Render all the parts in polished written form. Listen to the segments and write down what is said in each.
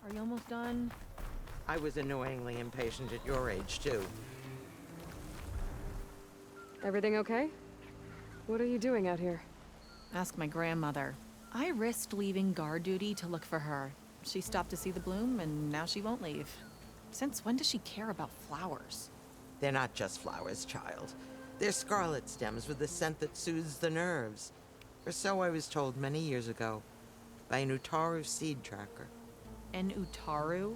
Are you almost done? I was annoyingly impatient at your age, too. Everything okay? What are you doing out here? Ask my grandmother. I risked leaving guard duty to look for her. She stopped to see the bloom, and now she won't leave. Since when does she care about flowers? They're not just flowers, child. They're scarlet stems with a scent that soothes the nerves. Or so I was told many years ago, by an Utaru seed tracker. An Utaru?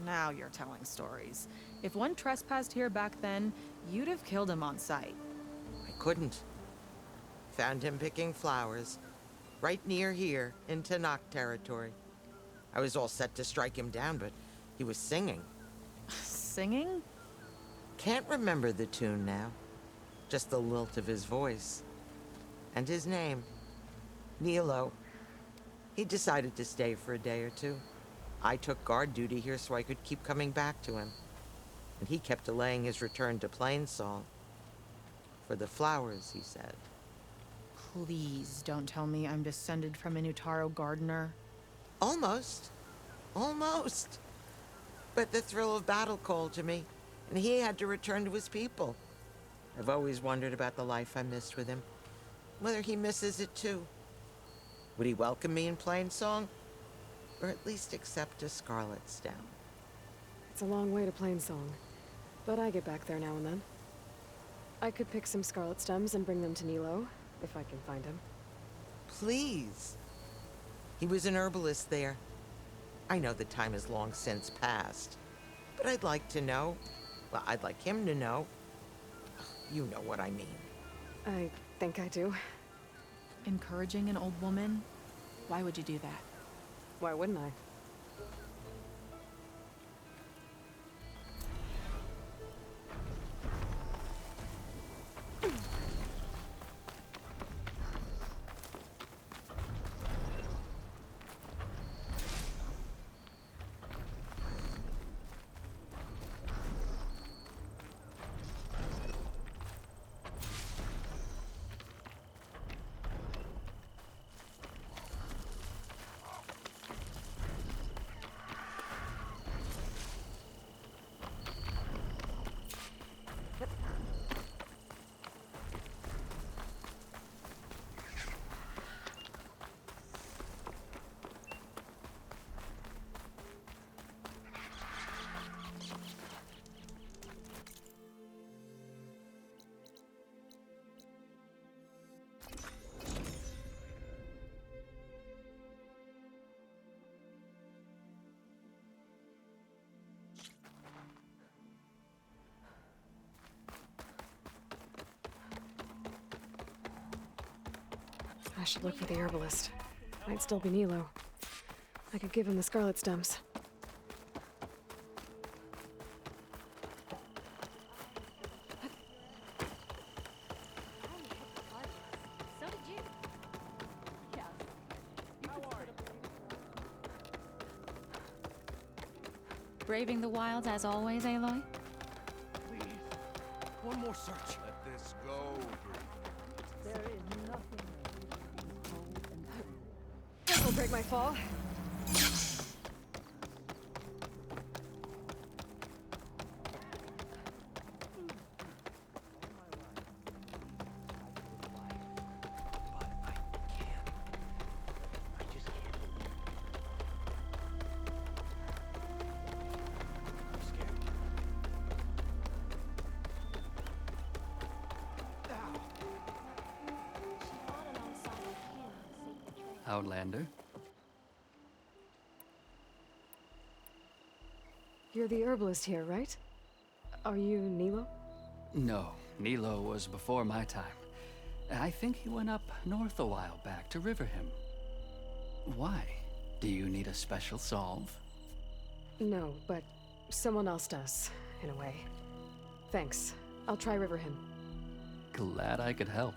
Now you're telling stories. If one trespassed here back then, you'd have killed him on sight. I couldn't. Found him picking flowers, right near here, in Tanakh territory. I was all set to strike him down, but he was singing. Singing? Can't remember the tune now. Just the lilt of his voice. And his name. Nilo. He decided to stay for a day or two. I took guard duty here so I could keep coming back to him. And he kept delaying his return to Plainsong. For the flowers, he said. Please don't tell me I'm descended from an Utaru gardener. Almost. Almost. But the thrill of battle called to me, and he had to return to his people. I've always wondered about the life I missed with him. Whether he misses it too. Would he welcome me in Plainsong? Or at least accept a scarlet stem? It's a long way to Plainsong, but I get back there now and then. I could pick some scarlet stems and bring them to Nilo, if I can find him. Please. He was an herbalist there. I know the time has long since passed, but I'd like to know. Well, I'd like him to know. You know what I mean. I think I do. Encouraging an old woman? Why would you do that? Why wouldn't I? I should look for the herbalist. Might still be Nilo. I could give him the scarlet stems. Braving the wilds as always, Aloy? Please, one more search. Let this go. There is nothing This'll break my fall. Outlander. You're the herbalist here, right? Are you Nilo? No, Nilo was before my time. I think he went up north a while back to Riverhim. Why? Do you need a special solve? No, but someone else does, in a way. Thanks. I'll try Riverhim. Glad I could help.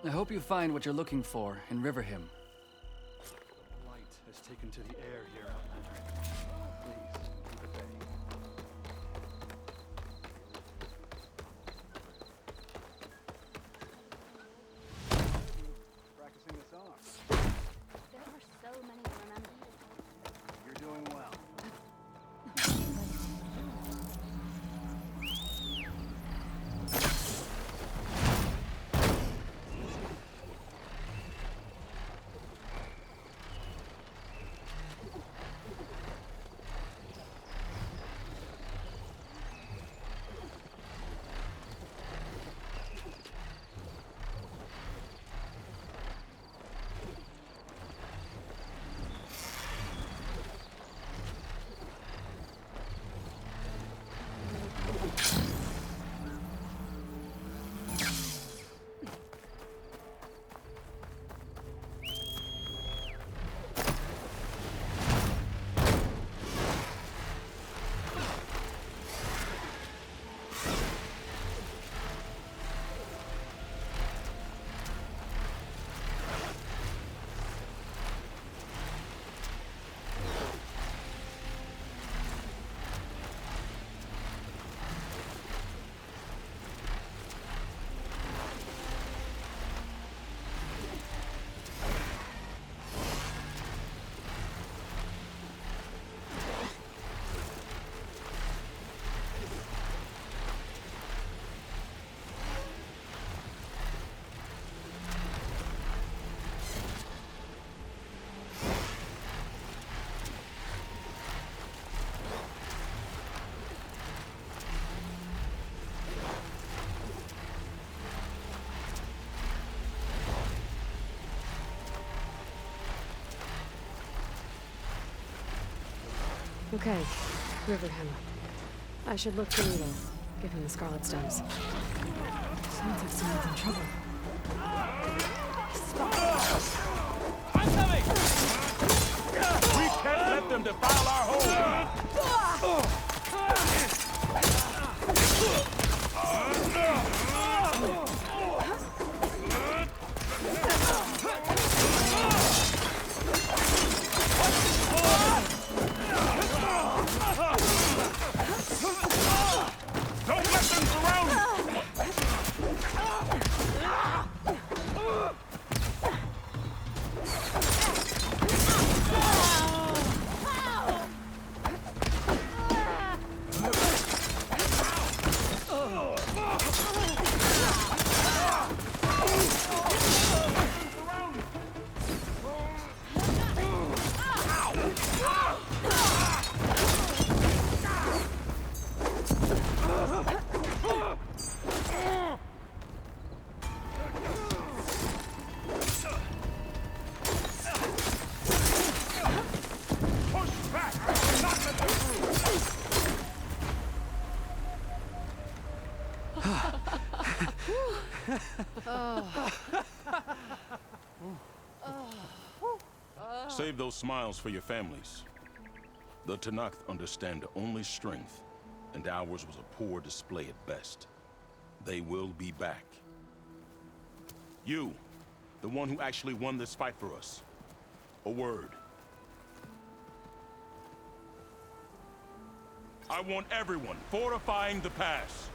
I hope you find what you're looking for in Riverhim. Light has taken to the air here, Outlander. Please, keep at bay. practicing the song. There are so many Okay, Riverham. I should look for Nilo. Give him the scarlet stems. Sounds like someone's in trouble. I'm coming! We can't let them defile our home! Don't let them surround you! Save those smiles for your families. The Tanakh understand only strength, and ours was a poor display at best. They will be back. You, the one who actually won this fight for us. A word. I want everyone fortifying the pass.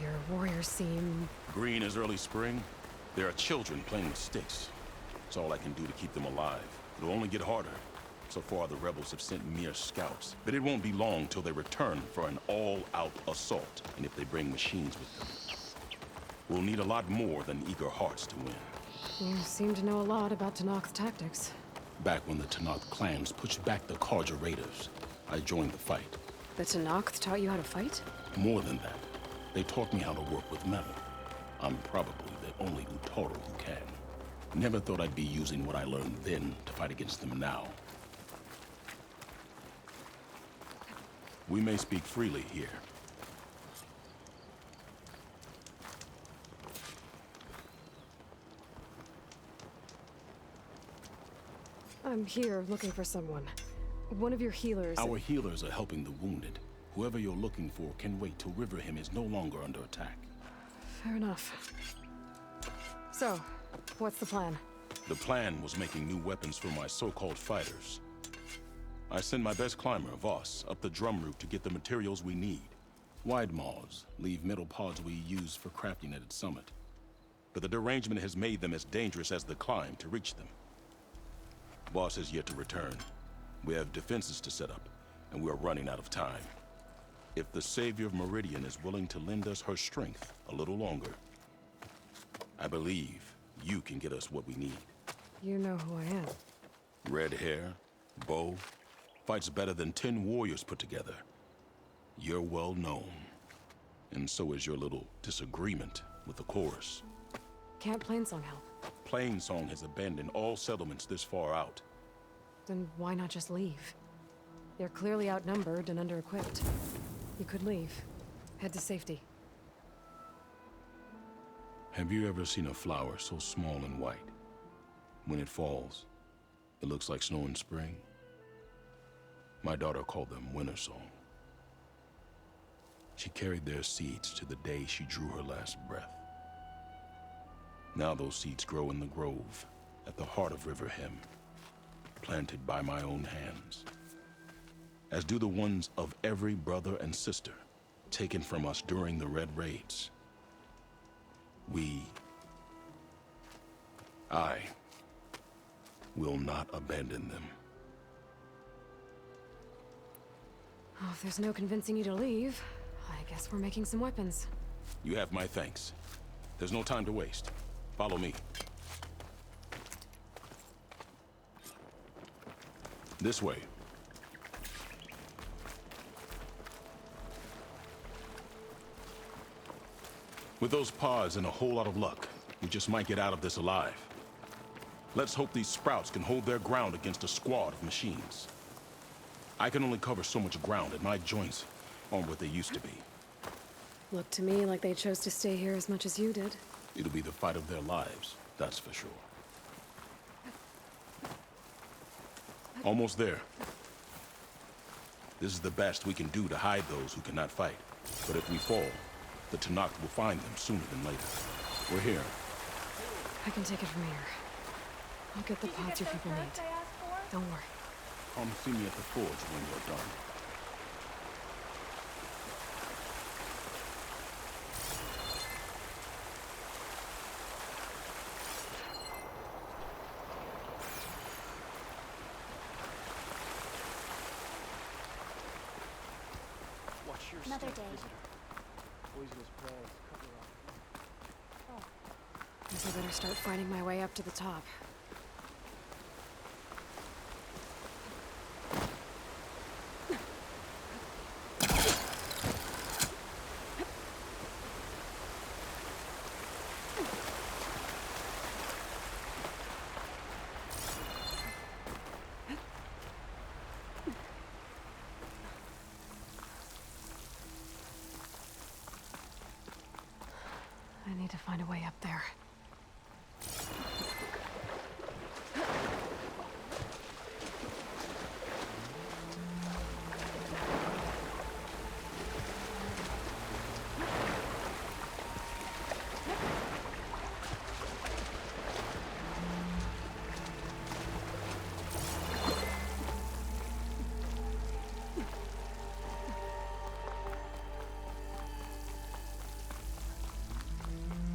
Your warriors seem... Green as early spring. There are children playing with sticks. It's all I can do to keep them alive. It'll only get harder. So far, the rebels have sent mere scouts. But it won't be long till they return for an all-out assault. And if they bring machines with them, we'll need a lot more than eager hearts to win. You seem to know a lot about Tanakh's tactics. Back when the Tanakh clans pushed back the Karja Raiders, I joined the fight. The Tanakh taught you how to fight? More than that, they taught me how to work with metal. I'm probably the only Utoro who can. Never thought I'd be using what I learned then to fight against them now. We may speak freely here. I'm here looking for someone. One of your healers. Our healers are helping the wounded. Whoever you're looking for can wait till Riverham is no longer under attack. Fair enough. So, what's the plan? The plan was making new weapons for my so-called fighters. I send my best climber, Voss, up the drum route to get the materials we need. Wide maws leave metal pods we use for crafting at its summit. But the derangement has made them as dangerous as the climb to reach them. Voss has yet to return. We have defenses to set up, and we are running out of time. If the Savior of Meridian is willing to lend us her strength a little longer, I believe you can get us what we need. You know who I am. Red hair, bow, fights better than 10 warriors put together. You're well known. And so is your little disagreement with the chorus. Can't Plainsong help? Plainsong has abandoned all settlements this far out. Then why not just leave? They're clearly outnumbered and under-equipped. You could leave. Head to safety. Have you ever seen a flower so small and white? When it falls, it looks like snow in spring. My daughter called them winter song. She carried their seeds to the day she drew her last breath. Now those seeds grow in the grove, at the heart of Riverham, planted by my own hands. As do the ones of every brother and sister taken from us during the Red Raids. I will not abandon them. Oh, if there's no convincing you to leave, I guess we're making some weapons. You have my thanks. There's no time to waste. Follow me. This way. With those pods and a whole lot of luck, we just might get out of this alive. Let's hope these sprouts can hold their ground against a squad of machines. I can only cover so much ground, and my joints aren't what they used to be. Looked to me like they chose to stay here as much as you did. It'll be the fight of their lives, that's for sure. Almost there. This is the best we can do to hide those who cannot fight. But if we fall, the Tanakh will find them sooner than later. We're here. I can take it from here. I'll get the pods your people need. Don't worry. Come see me at the forge when you're done. Watch your Another step, day. visitor. Poisonous prayers cover up. Guess I better start fighting my way up to the top. I need to find a way up there.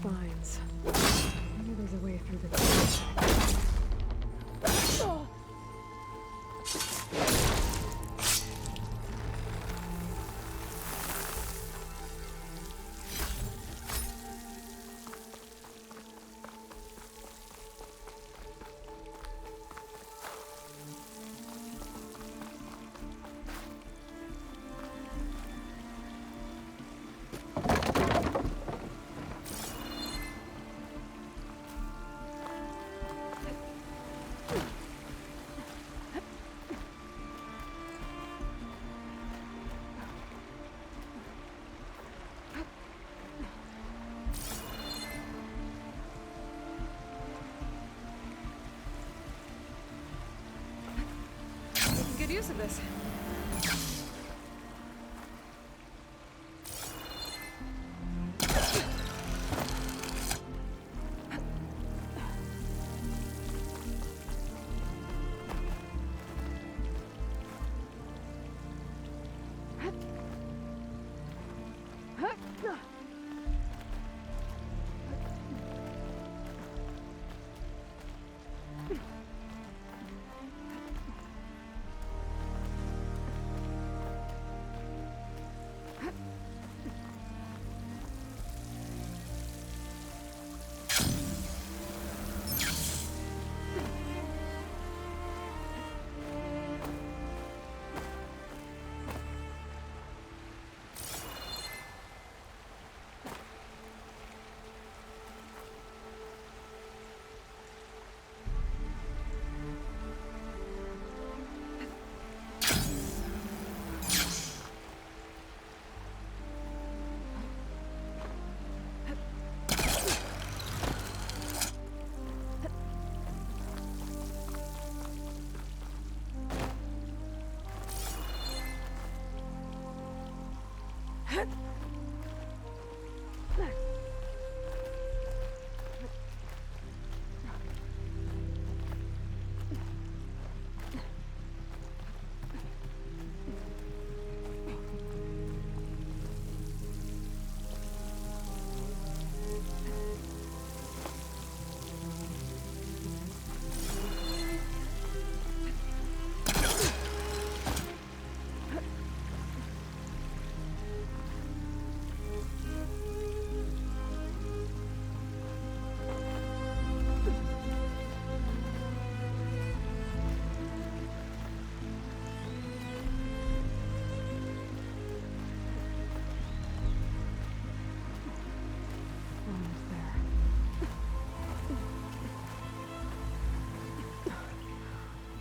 Vines. I knew there's a way through the Oh! Making good use of this.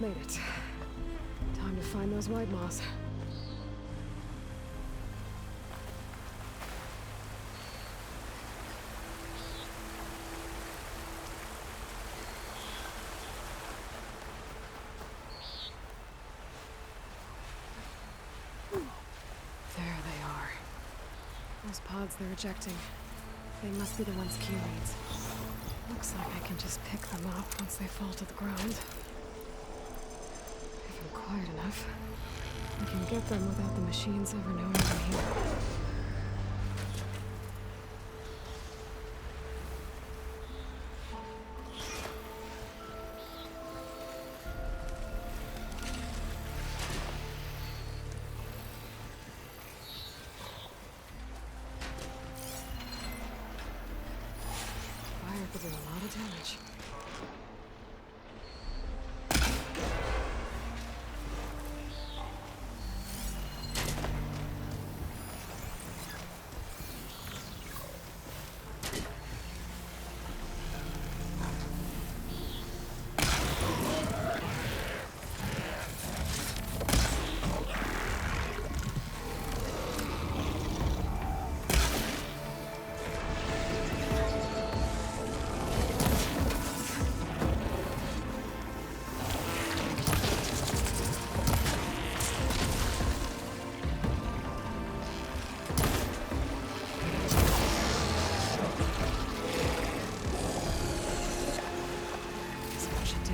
Made it. Time to find those white moths. There they are. Those pods they're ejecting. They must be the ones Q needs. Looks like I can just pick them up once they fall to the ground. If I'm quiet enough, I can get them without the machines ever knowing I'm here. Fire could do a lot of damage. Is that what I should do?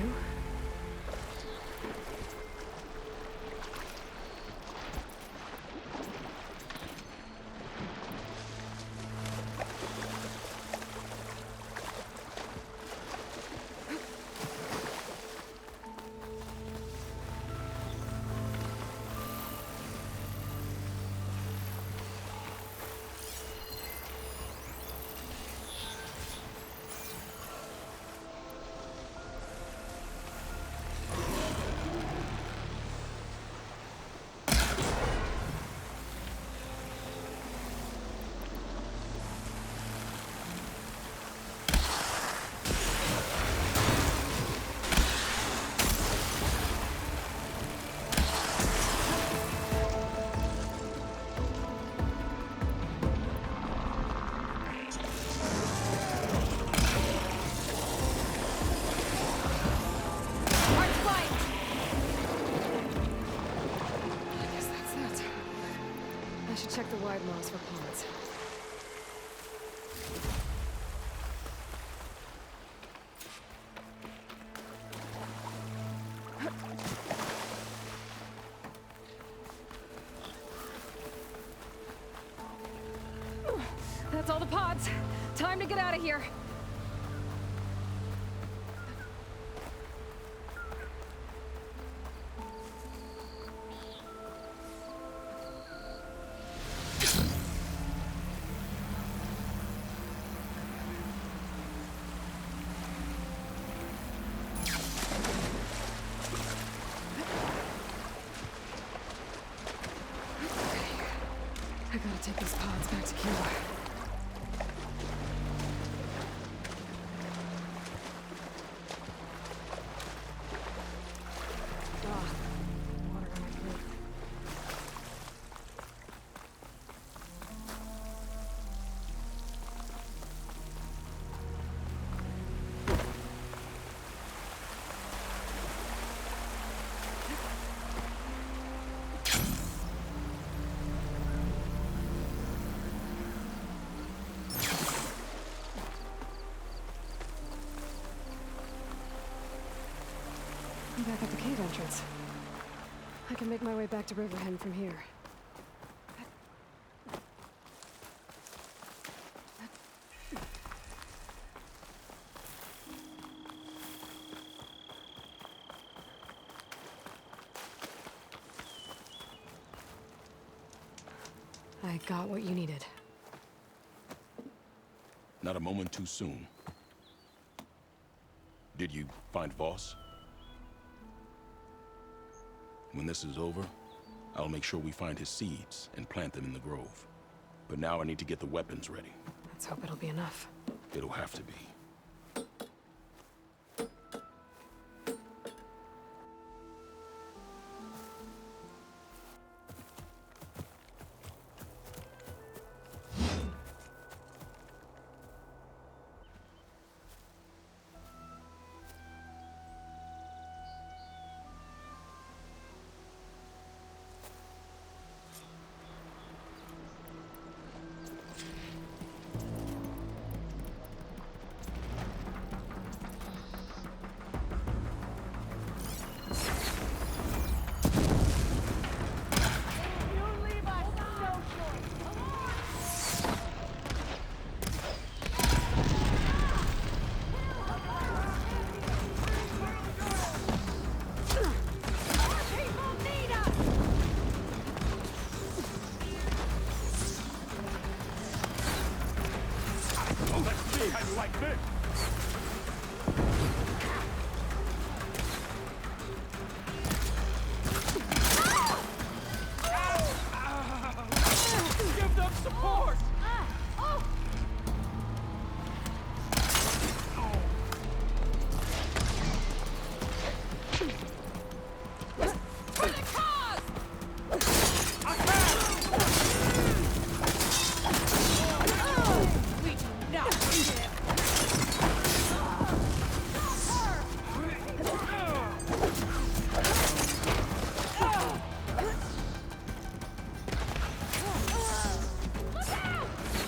I guess that's it. I should check the wide moss for pods. That's all the pods. Time to get out of here. I gotta take these pods back to Q. Water on my throat. I'm back at the cave entrance. I can make my way back to Riverhead from here. I got what you needed. Not a moment too soon. Did you find Voss? When this is over, I'll make sure we find his seeds and plant them in the grove. But now I need to get the weapons ready. Let's hope it'll be enough. It'll have to be.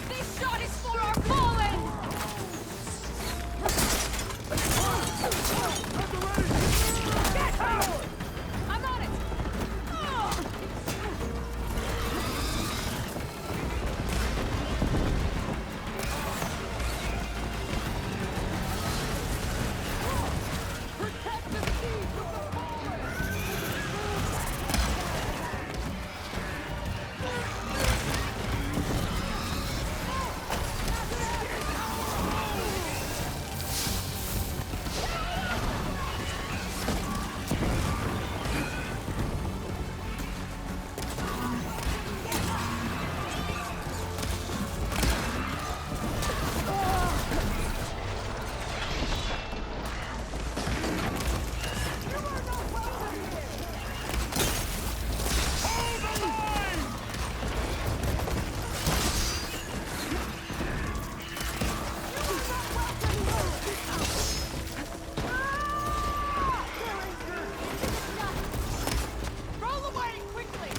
This shot is for our fallen! I'm on it! Roll away quickly!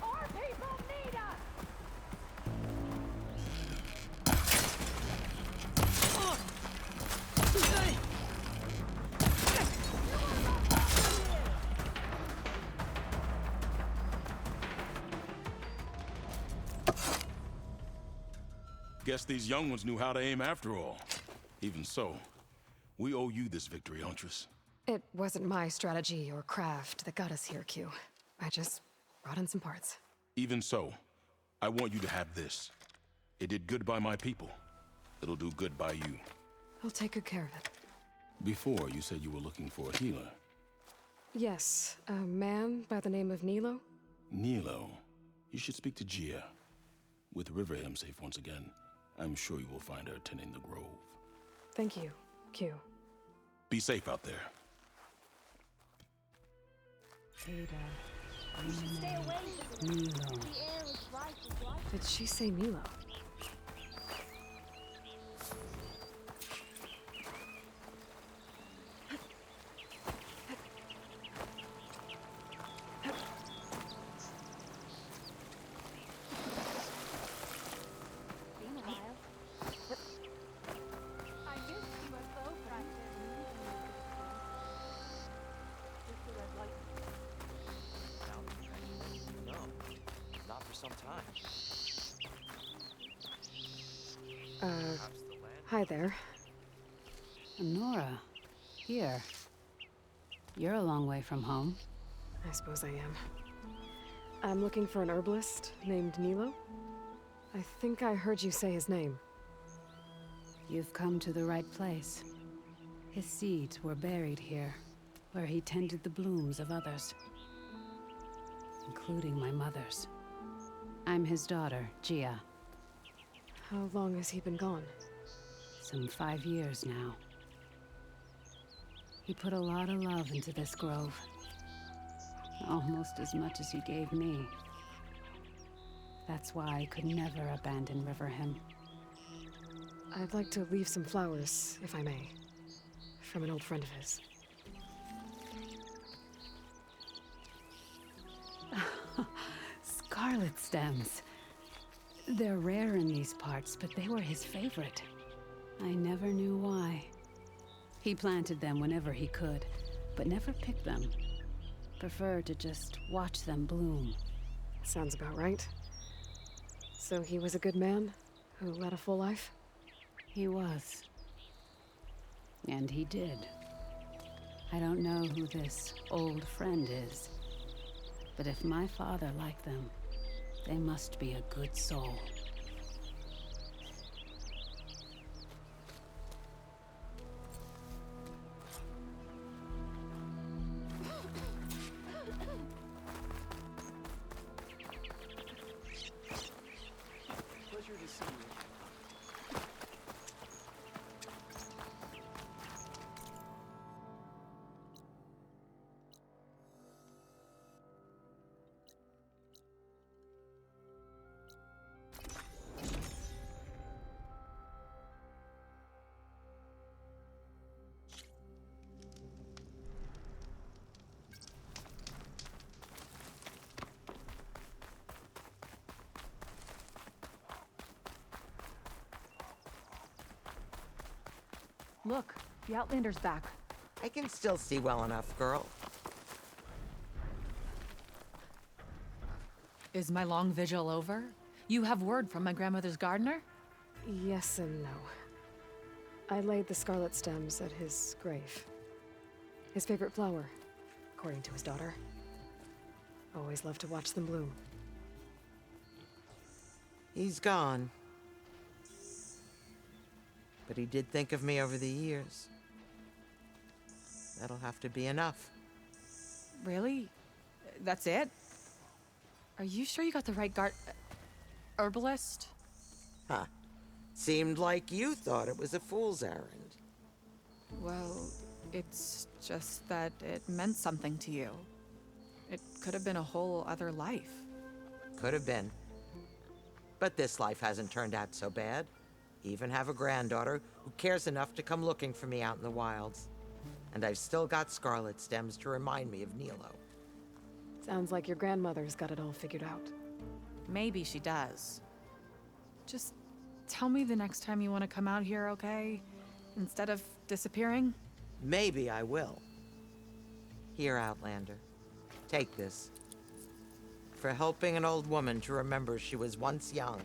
Our people need us! Guess these young ones knew how to aim after all. Even so, we owe you this victory, Huntress. It wasn't my strategy or craft that got us here, Q. I just brought in some parts. Even so, I want you to have this. It did good by my people. It'll do good by you. I'll take good care of it. Before, you said you were looking for a healer. Yes, a man by the name of Nilo? Nilo. You should speak to Gia. With Riverham safe once again, I'm sure you will find her tending the grove. Thank you, Q. Be safe out there. Did she say Nilo? No, not for some time. Hi there. Nora, here. You're a long way from home. I suppose I am. I'm looking for an herbalist named Nilo. I think I heard you say his name. You've come to the right place. His seeds were buried here, where he tended the blooms of others, including my mother's. I'm his daughter, Gia. How long has he been gone? Some 5 years now. He put a lot of love into this grove. Almost as much as he gave me. That's why I could never abandon Riverham. I'd like to leave some flowers, if I may. From an old friend of his. Scarlet stems. They're rare in these parts, but they were his favorite. I never knew why. He planted them whenever he could, but never picked them. Preferred to just watch them bloom. Sounds about right. So he was a good man who led a full life? He was. And he did. I don't know who this old friend is, but if my father liked them, they must be a good soul. Pleasure to see you. Look, the Outlander's back. I can still see well enough, girl. Is my long vigil over? You have word from my grandmother's gardener? Yes and no. I laid the scarlet stems at his grave. His favorite flower, according to his daughter. Always loved to watch them bloom. He's gone. But he did think of me over the years. That'll have to be enough. Really? That's it? Are you sure you got the right herbalist? Huh. Seemed like you thought it was a fool's errand. Well, it's just that it meant something to you. It could have been a whole other life. Could have been. But this life hasn't turned out so bad. Even have a granddaughter who cares enough to come looking for me out in the wilds. And I've still got scarlet stems to remind me of Nilo. Sounds like your grandmother's got it all figured out. Maybe she does. Just tell me the next time you want to come out here, okay? Instead of disappearing? Maybe I will. Here, Outlander. Take this. For helping an old woman to remember she was once young.